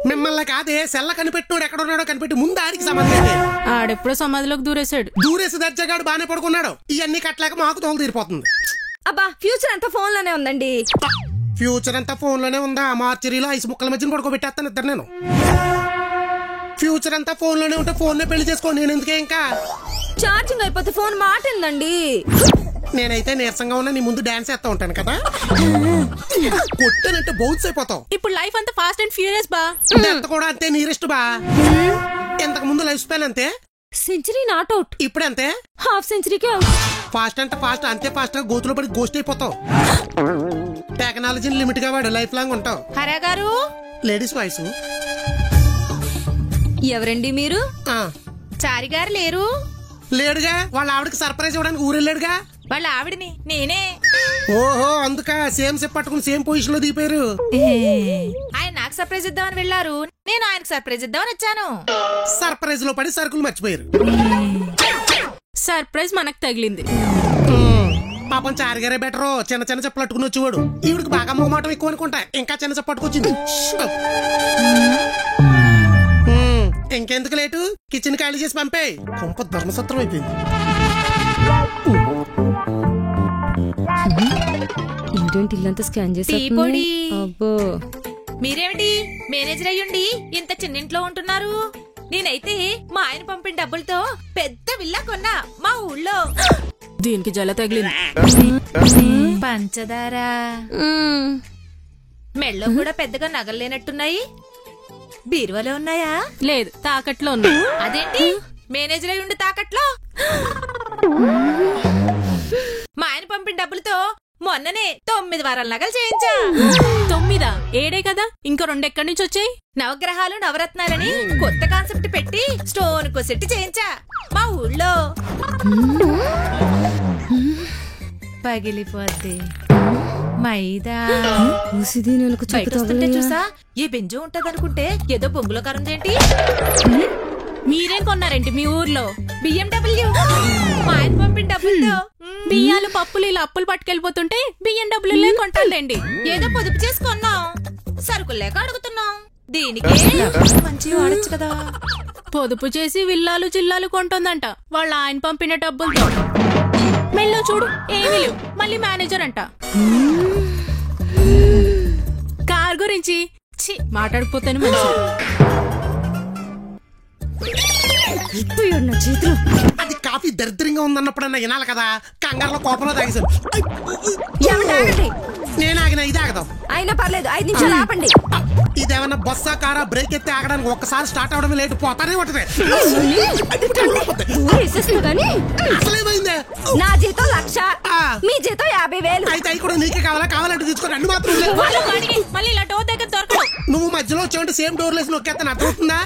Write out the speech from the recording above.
మిమ్మల్ని కాదే సెల్ల కనిపెట్టినోడు ఎక్కడున్నాడో కనిపెట్టి ముందు ఆడికి సంబంధం. ఆడెప్పుడో సమాధిలోకి దూరేశాడు. దూరేసి దర్జగాడు బానే పడుకున్నాడు. ఇవన్నీ కట్టలేక మాకు తోలు తీరిపోతుంది. అబ్బా ఫ్యూచర్ అంతా ఫోన్ లోనే ఉందండి. ఫ్యూచర్ అంతా ఫోన్ లోనే ఉందా? మార్చరీలో ఐసు ముక్కల మధ్యన పడుకోబెట్టేస్తాను ఇద్దరు. నేను ఫ్యూచర్ అంతా ఫోన్ లోనే ఉంటే ఫోన్ పెళ్లి చేసుకోండి. నేను ఎందుకే ఇంకా ఛార్జింగ్ అయిపోతే ఫోన్ మాటిందండి. నేనైతే నీరసంగా ఉన్నా నీ ముందు డాన్స్ చేస్తా ఉంటాను కదా. కొట్టానంటే బౌన్స్ అయిపోతావు. ఇప్పుడు లైఫ్ అంతా ఫాస్ట్ అండ్ ఫ్యూరియస్ బా. డెత్ కూడా అంతే నీరెస్ట్ బా. ఇంతకు ముందు లైఫ్ స్పాన్ అంతే. Century not out. ఇప్పుడు అంతే. హాఫ్ సెంచరీకే అవుట్. ఫాస్ట్ అంటే ఫాస్ట్, అంతే ఫాస్ట్ గా గోతులో పడి గోస్ట్ అయిపోతావు. టెక్నాలజీని లిమిట్ గా వాడు లైఫ్ లాంగ్ ఉంటావు. హరే గారు, లేడీస్ వాయిస్. ఎవరండి మీరు? చారి గారు లేరు? లేడుగా. వాళ్ళ ఆవిడకి సర్ప్రైజ్ ఇవ్వడానికి ఊరెళ్ళాడుగా. వాళ్ళ ఆవిడని నేనే. ఓహో, అందుక సేమ్ సెప్ పట్టుకుని సేమ్ పొజిషన్ లో దిగిపోయారు. ఆయన నాకు సర్ప్రైజ్ ఇద్దామని వెళ్ళారు, నేను ఆయనకు సర్ప్రైజ్ ఇద్దామని వచ్చాను. సర్ప్రైజ్ లో పడి సరుకులు మర్చిపోయారు. సర్ప్రైజ్ మనకు తగిలింది. పాపం చారిగారే బెటరు. చిన్న చిన్న చెప్పలు పట్టుకుని వచ్చేవాడు. ఈవిడికి బాగా మొహమాటం ఎక్కువ అనుకుంటా. ఇంకా చిన్న చెప్ప పట్టుకొచ్చింది. ఇంకెందుకు లేటు, కిచెన్ ఖాళీ చేసి పంపే. కొంప ధర్మసత్రం అయిపోయింది. ఏంటంటే ఇల్లంతా స్కాన్ చేసి. అబ్బో, మీరేమిటి మేనేజర్ అయ్యుండి ఇంత చిన్నింట్లో ఉంటున్నారు? నేనైతే మా ఆయన పంపిన డబ్బులతో పెద్ద విల్లా కొన్నా మా ఊళ్ళో. దీనికి జల తగిలింది. పంచదార మెళ్ళో కూడా పెద్దగా నగలేనట్టున్నాయి. బీరువాలో ఉన్నాయా? లేదు, తాకట్లో ఉన్నాయి. అదేంటి మేనేజర్ అయ్యుండి తాకట్లో? మా ఆయన పంపిన డబ్బులతో మొన్ననే 9 వారాల నగలు చేయించా. 9? 7 కదా, ఇంకో 2 ఎక్కడి నుంచి వచ్చాయి? నవగ్రహాలు నవరత్నాలని కొత్త కాన్సెప్ట్ పెట్టి స్టోన్ కో సెట్ చేయించా మా ఊళ్ళో. పగిలిపోద్ది మైదా. చూసా ఏ బెంజో ఉంటదనుకుంటే ఏదో బొంగులో కరుందేంటి? మీరేం కొన్నారేంటి మీ ఊర్లో? BMW. మా ఆయన పంపిన డబ్బులతో బియ్యాలు పప్పులు ఇలా అప్పులు పట్టుకెళ్ళిపోతుంటే BMW కొంటాండి. ఏదో పొదుపు చేసి కొన్నాం, సరుకులు లేక అడుగుతున్నాం. దీనికి మంచి వాడచ్చు కదా. పొదుపు చేసి విల్లాలు జిల్లాలు కొంటుందంట వాళ్ళ ఆయన పంపిన డబ్బులతో. మెల్లో చూడు ఏమీ లేవు, మళ్ళీ మేనేజర్ అంట. కార్ గురించి మాట్లాడకపోతేనే మంచి. అది కాఫీ దరిద్రంగా ఉందన్నప్పుడన్నా వినాలి కదా. కంగారులో కోపంలో తాగేశాను. నేను ఆగిన, ఇది ఆగదాం. అయినా పర్లేదు, 5 నిమిషాలు ఆపండి. ఇదేమన్నా బస్సా కారా? బ్రేక్ ఎత్తి ఆగడానికి ఒక్కసారి స్టార్ట్ అవడం లేటు పోతానే ఉంటది. అసలేమైందే? నా జీతం 1,00,000, మీ జీతం 50,000. అయితే అవి కూడా నీకే కావాలా? కావాలంటే తీసుకోండి. అన్ని మాత్రం మళ్ళీ ఇలా డోర్ దగ్గర దొరకదు. నువ్వు మధ్యలో వచ్చావంటే సేమ్ డోర్ లేసి నొక్కేస్తాను, అర్థమవుతుందా?